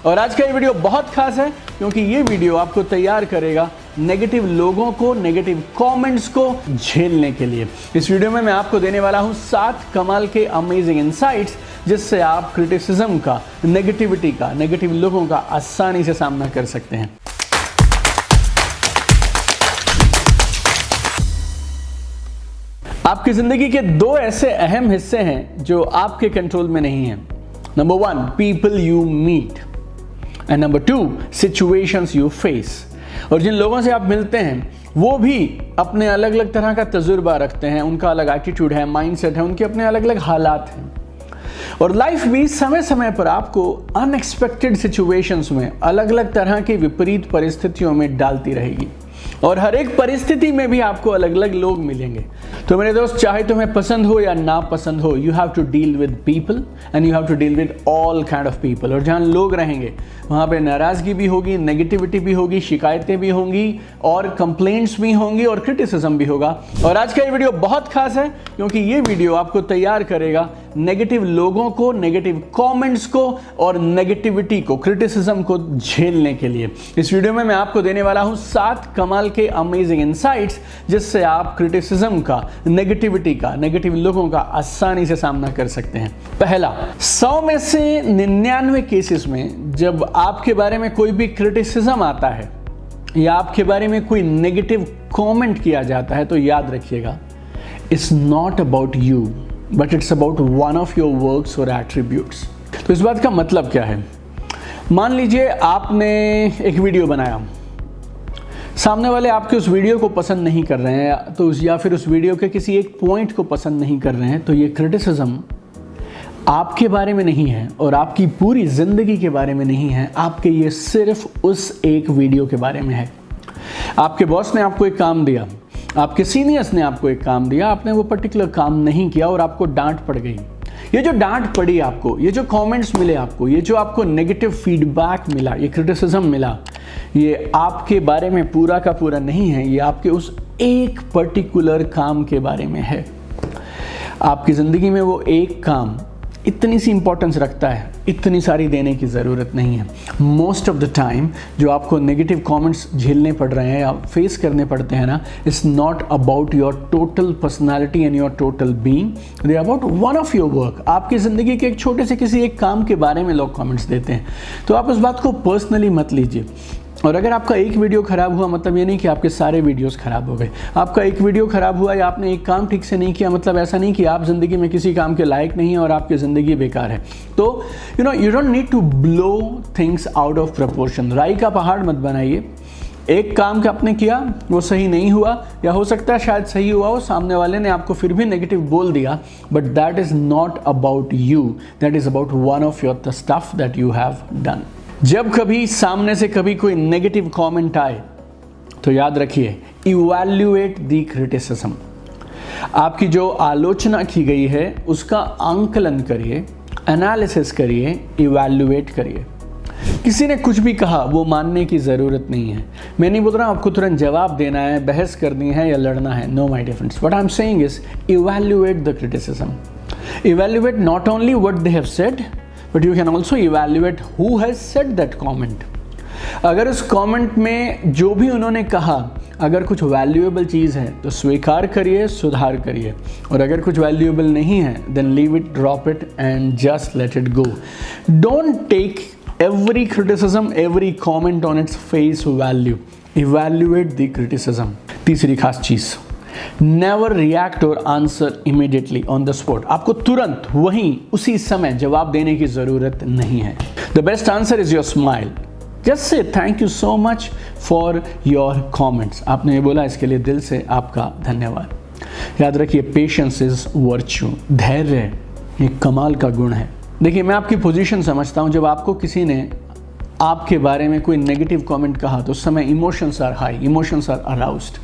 और आज का ये वीडियो बहुत खास है क्योंकि ये वीडियो आपको तैयार करेगा नेगेटिव लोगों को, नेगेटिव कमेंट्स को झेलने के लिए। इस वीडियो में मैं आपको देने वाला हूं 7 कमाल के अमेजिंग इनसाइट्स जिससे आप क्रिटिसिज्म का, नेगेटिविटी का, नेगेटिव लोगों का आसानी से सामना कर सकते हैं। आपकी जिंदगी के 2 ऐसे अहम हिस्से हैं जो आपके कंट्रोल में नहीं हैं। Number 1, people you meet, and number 2, situations you face. और जिन लोगों से आप मिलते हैं वो भी अपने अलग अलग तरह का तजुर्बा रखते हैं, उनका अलग एटीट्यूड है, माइंडसेट है, उनके अपने अलग अलग हालात हैं। और लाइफ भी समय समय पर आपको अनएक्सपेक्टेड सिचुएशंस में, अलग अलग तरह की विपरीत परिस्थितियों में डालती रहेगी। और हर एक परिस्थिति में भी आपको अलग अलग लोग मिलेंगे। तो मेरे दोस्त, चाहे तुम्हें पसंद हो या ना पसंद हो, you have to deal with people and you have to deal with all kind of people. और जहाँ लोग रहेंगे वहाँ पे नाराज़गी भी होगी, नेगेटिविटी भी होगी, शिकायतें भी होंगी और कंप्लेंट्स भी होंगी और क्रिटिसिज्म भी होगा। और आज का ये वीडियो बहुत खास है क्योंकि ये वीडियो आपको तैयार करेगा नेगेटिव लोगों को, नेगेटिव कमेंट्स को और नेगेटिविटी को, क्रिटिसिज्म को झेलने के लिए। इस वीडियो में मैं आपको देने वाला हूं 7 कमाल के अमेजिंग इनसाइट्स जिससे आप क्रिटिसिज्म का, नेगेटिविटी का, नेगेटिव लोगों का आसानी से सामना कर सकते हैं। पहला, 100 में से 99 केसेस में जब आपके बारे में कोई भी क्रिटिसिज्म आता है या आपके बारे में कोई नेगेटिव कमेंट किया जाता है तो याद रखिएगा, it's not about you but it's about one of your works और एट्रीब्यूट्स। तो इस बात का मतलब क्या है? मान लीजिए आपने एक वीडियो बनाया, सामने वाले आपके उस वीडियो को पसंद नहीं कर रहे हैं तो या फिर उस वीडियो के किसी एक पॉइंट को पसंद नहीं कर रहे हैं, तो ये क्रिटिसिज्म आपके बारे में नहीं है और आपकी पूरी ज़िंदगी के बारे में नहीं है, आपके ये सिर्फ उस एक वीडियो के बारे में है। आपके बॉस ने आपको एक काम दिया, आपके सीनियर्स ने आपको एक काम दिया, आपने वो पर्टिकुलर काम नहीं किया और आपको डांट पड़ गई। ये जो डांट पड़ी आपको, ये जो कमेंट्स मिले आपको, ये जो आपको नेगेटिव फीडबैक मिला, ये क्रिटिसिज्म मिला, ये आपके बारे में पूरा का पूरा नहीं है, ये आपके उस एक पर्टिकुलर काम के बारे में है। आपकी ज़िंदगी में वो एक काम इतनी सी इंपॉर्टेंस रखता है, इतनी सारी देने की ज़रूरत नहीं है। मोस्ट ऑफ द टाइम जो आपको नेगेटिव कमेंट्स झेलने पड़ रहे हैं या फेस करने पड़ते हैं ना, it's not about your total personality and your total being, they about one of your work. आपकी ज़िंदगी के एक छोटे से किसी एक काम के बारे में लोग कमेंट्स देते हैं, तो आप उस बात को पर्सनली मत लीजिए। और अगर आपका एक वीडियो ख़राब हुआ मतलब ये नहीं कि आपके सारे वीडियोस ख़राब हो गए। आपका एक वीडियो ख़राब हुआ या आपने एक काम ठीक से नहीं किया मतलब ऐसा नहीं कि आप ज़िंदगी में किसी काम के लायक नहीं हैं और आपकी ज़िंदगी बेकार है। तो you don't need to blow things out of proportion. राई का पहाड़ मत बनाइए। एक काम का आपने किया, वो सही नहीं हुआ या हो सकता है शायद सही हुआ हो, सामने वाले ने आपको फिर भी नेगेटिव बोल दिया, but that is not about you, that is about one of your the stuff that you have done. जब कभी सामने से कभी कोई नेगेटिव कमेंट आए तो याद रखिए, इवैल्यूएट द क्रिटिसिज्म। आपकी जो आलोचना की गई है उसका आंकलन करिए, एनालिसिस करिए, इवैल्यूएट करिए। किसी ने कुछ भी कहा वो मानने की ज़रूरत नहीं है। मैं नहीं बोल रहा हूँ आपको तुरंत जवाब देना है, बहस करनी है या लड़ना है, no my dear friends. What I am saying is evaluate the criticism. Evaluate not only what they have said but you can also evaluate who has said that comment. अगर उस कमेंट में जो भी उन्होंने कहा अगर कुछ वैल्यूएबल चीज़ है तो स्वीकार करिए, सुधार करिए, और अगर कुछ वैल्यूएबल नहीं है then leave it, drop it and just let it go. Don't take every criticism, every comment on its face value. Evaluate the criticism. तीसरी खास चीज़, नेवर रिएक्ट और answer immediately on the spot. आपको तुरंत वहीं उसी समय जवाब देने की ज़रूरत नहीं है। The best answer is your smile. Just say thank you so much for your comments. आपने ये बोला, इसके लिए दिल से आपका धन्यवाद। याद रखिए, पेशेंस इज वर्च्यू। धैर्य एक कमाल का गुण है। देखिए, मैं आपकी पोजीशन समझता हूँ। जब आपको किसी ने आपके बारे में कोई नेगेटिव कमेंट कहा तो उस समय emotions are high, emotions are aroused.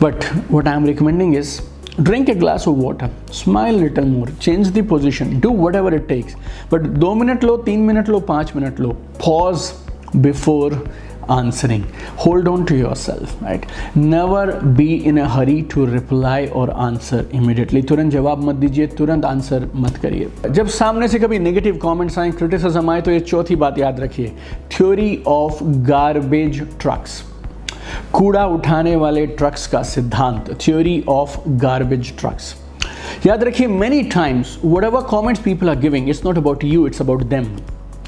But what I am recommending is drink a glass of water, smile a little more, change the position, do whatever it takes. But 2 minute low, 3 minute low, 5 minute low, pause before answering. Hold on to yourself, right? Never be in a hurry to reply or answer immediately. तुरंत जवाब मत दीजिए, तुरंत answer मत करिए. जब सामने से कभी नेगेटिव कमेंट्स आए, क्रिटिसिज्म आए, तो ये चौथी बात याद रखिए, थ्योरी ऑफ गार्बेज ट्रक्स, कूड़ा उठाने वाले ट्रक्स का सिद्धांत, थ्योरी ऑफ गार्बेज ट्रक्स. याद रखिए, many times whatever comments people are giving, it's not about you, it's about them.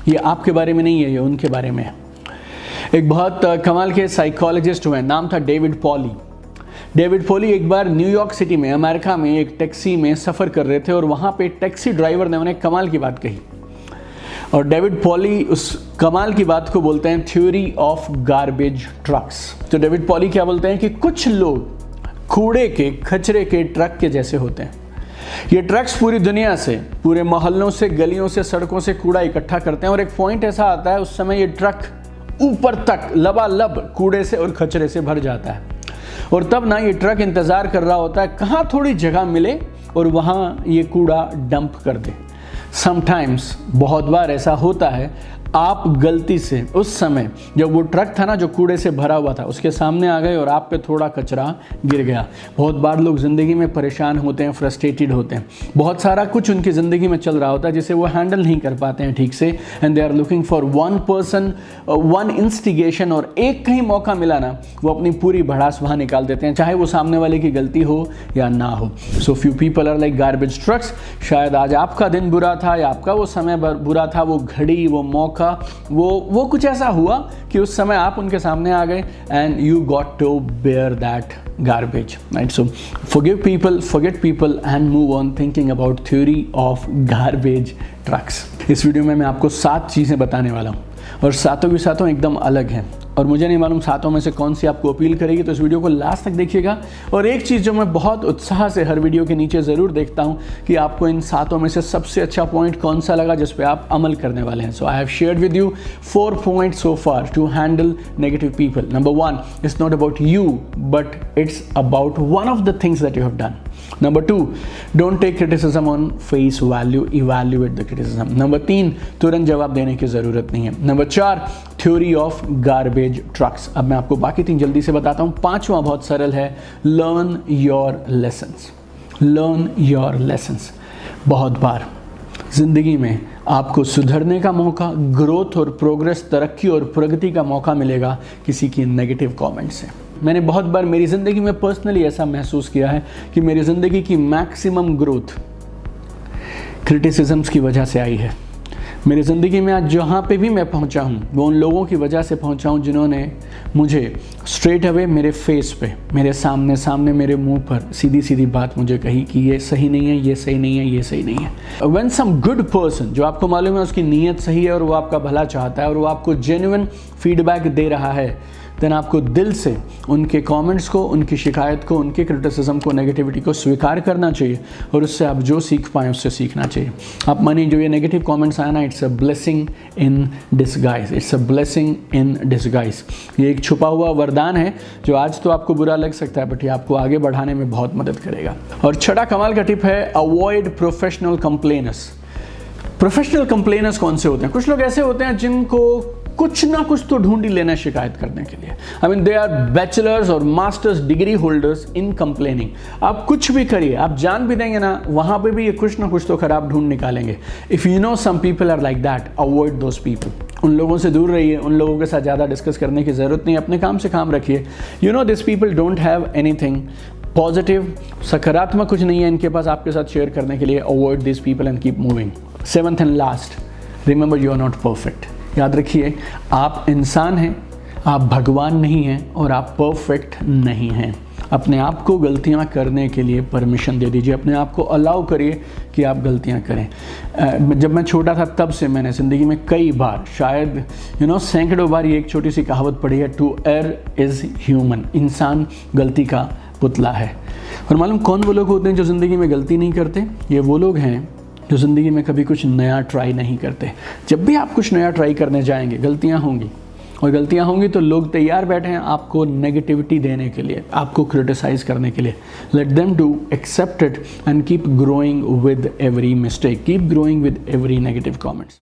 ये आपके बारे में नहीं है, ये उनके बारे में है. एक बहुत कमाल के साइकोलॉजिस्ट हुए, नाम था डेविड पॉली. डेविड पॉली एक बार न्यूयॉर्क सिटी में, अमेरिका में, एक टैक्सी में सफ़र कर रहे थे और वहाँ पे टैक्सी ड्राइवर ने उन्हें कमाल की बात कही. और डेविड पॉली उस कमाल की बात को बोलते हैं थ्योरी ऑफ गार्बेज ट्रक्स. तो डेविड पॉली क्या बोलते हैं कि कुछ लोग कूड़े के, कचरे के ट्रक के जैसे होते हैं. ये ट्रक्स पूरी दुनिया से, पूरे मोहल्लों से, गलियों से, सड़कों से कूड़ा इकट्ठा करते हैं और एक पॉइंट ऐसा आता है उस समय ये ट्रक ऊपर तक लबालब कूड़े से और कचरे से भर जाता है. और तब ना ये ट्रक इंतज़ार कर रहा होता है कहाँ थोड़ी जगह मिले और वहाँ ये कूड़ा डंप कर दे. समटाइम्स, बहुत बार ऐसा होता है, आप गलती से उस समय जब वो ट्रक था ना जो कूड़े से भरा हुआ था, उसके सामने आ गए और आप पे थोड़ा कचरा गिर गया. बहुत बार लोग ज़िंदगी में परेशान होते हैं, फ्रस्ट्रेटेड होते हैं, बहुत सारा कुछ उनकी ज़िंदगी में चल रहा होता है जिसे वो हैंडल नहीं कर पाते हैं ठीक से. And they are looking for one person, one instigation, और एक कहीं मौका मिला ना, वो अपनी पूरी भड़ास वहाँ निकाल देते हैं, चाहे वो सामने वाले की गलती हो या ना हो. So few people are like garbage trucks. शायद आज आपका दिन बुरा था या आपका वो समय बुरा था, वो घड़ी, वो मौका, वो कुछ ऐसा हुआ कि उस समय आप उनके सामने आ गए and you got to bear that garbage, right? So forgive people, forget people and move on thinking about theory of garbage trucks. इस वीडियो में मैं आपको 7 चीज़ें बताने वाला हूँ और सातों की सातों एकदम अलग हैं और मुझे नहीं मालूम सातों में से कौन सी आपको अपील करेगी. तो इस वीडियो को लास्ट तक देखिएगा. और एक चीज़ जो मैं बहुत उत्साह से हर वीडियो के नीचे ज़रूर देखता हूँ कि आपको इन सातों में से सबसे अच्छा पॉइंट कौन सा लगा जिस पे आप अमल करने वाले हैं. So I have shared with you 4 points so far to handle negative people. Number 1, it's not about you but it's about one of the things that you have done. Number 2, don't take criticism on face value, evaluate the criticism. Number 3, तुरंत जवाब देने की ज़रूरत नहीं है. Number 4, theory of garbage trucks. अब मैं आपको बाकी 3 जल्दी से बताता हूँ. 5वां बहुत सरल है, learn your lessons. Learn your lessons. बहुत बार ज़िंदगी में आपको सुधरने का मौका, ग्रोथ और प्रोग्रेस, तरक्की और प्रगति का मौका मिलेगा किसी की नेगेटिव कमेंट से. मैंने बहुत बार मेरी ज़िंदगी में पर्सनली ऐसा महसूस किया है कि मेरी ज़िंदगी की मैक्सिमम ग्रोथ क्रिटिसिज्म्स की वजह से आई है. मेरी ज़िंदगी में आज जहाँ पे भी मैं पहुँचा हूँ वो उन लोगों की वजह से पहुँचा हूँ जिन्होंने मुझे स्ट्रेट अवे मेरे फेस पे, मेरे सामने मेरे मुंह पर सीधी सीधी बात मुझे कही कि ये सही नहीं है, ये सही नहीं है, ये सही नहीं है. व्हेन सम गुड पर्सन, जो आपको मालूम है उसकी नीयत सही है और वो आपका भला चाहता है और वो आपको जेन्युइन फीडबैक दे रहा है, देन आपको दिल से उनके कमेंट्स को, उनकी शिकायत को, उनके क्रिटिसिज्म को, नेगेटिविटी को स्वीकार करना चाहिए और उससे आप जो सीख पाएँ उससे सीखना चाहिए. आप मानिए जो ये नेगेटिव कमेंट्स आए ना, it's a blessing in disguise. It's a blessing in disguise. ये एक छुपा हुआ वरदान है जो आज तो आपको बुरा लग सकता है बट ये आपको आगे बढ़ाने में बहुत मदद करेगा. और छठा कमाल का टिप है, avoid professional complainers. Professional complainers कौन से होते हैं? कुछ लोग ऐसे होते हैं जिनको कुछ ना कुछ तो ढूंढ ही लेना शिकायत करने के लिए. I mean they are bachelors और masters degree holders in complaining. आप कुछ भी करिए, आप जान भी देंगे ना, वहाँ पे भी ये कुछ ना कुछ तो खराब ढूंढ निकालेंगे. If you know some people are like that, avoid those people. उन लोगों से दूर रहिए, उन लोगों के साथ ज़्यादा डिस्कस करने की ज़रूरत नहीं, अपने काम से काम रखिए. You know this people don't have anything positive, सकारात्मक कुछ नहीं है इनके पास आपके साथ शेयर करने के लिए. Avoid this people and keep moving. 7th and last, remember you are not perfect. याद रखिए, आप इंसान हैं, आप भगवान नहीं हैं और आप परफेक्ट नहीं हैं. अपने आप को गलतियां करने के लिए परमिशन दे दीजिए, अपने आप को अलाउ करिए कि आप गलतियां करें. जब मैं छोटा था तब से मैंने ज़िंदगी में कई बार, शायद सैकड़ों बार ये एक छोटी सी कहावत पढ़ी है, टू एयर इज़ ह्यूमन. इंसान गलती का पुतला है. और मालूम कौन वो लोग होते हैं जो ज़िंदगी में गलती नहीं करते? ये वो लोग हैं जो ज़िंदगी में कभी कुछ नया ट्राई नहीं करते. जब भी आप कुछ नया ट्राई करने जाएंगे गलतियां होंगी, और गलतियां होंगी तो लोग तैयार बैठे हैं आपको नेगेटिविटी देने के लिए, आपको क्रिटिसाइज करने के लिए. Let them do, accept it and keep growing with every mistake, keep growing with every negative comments.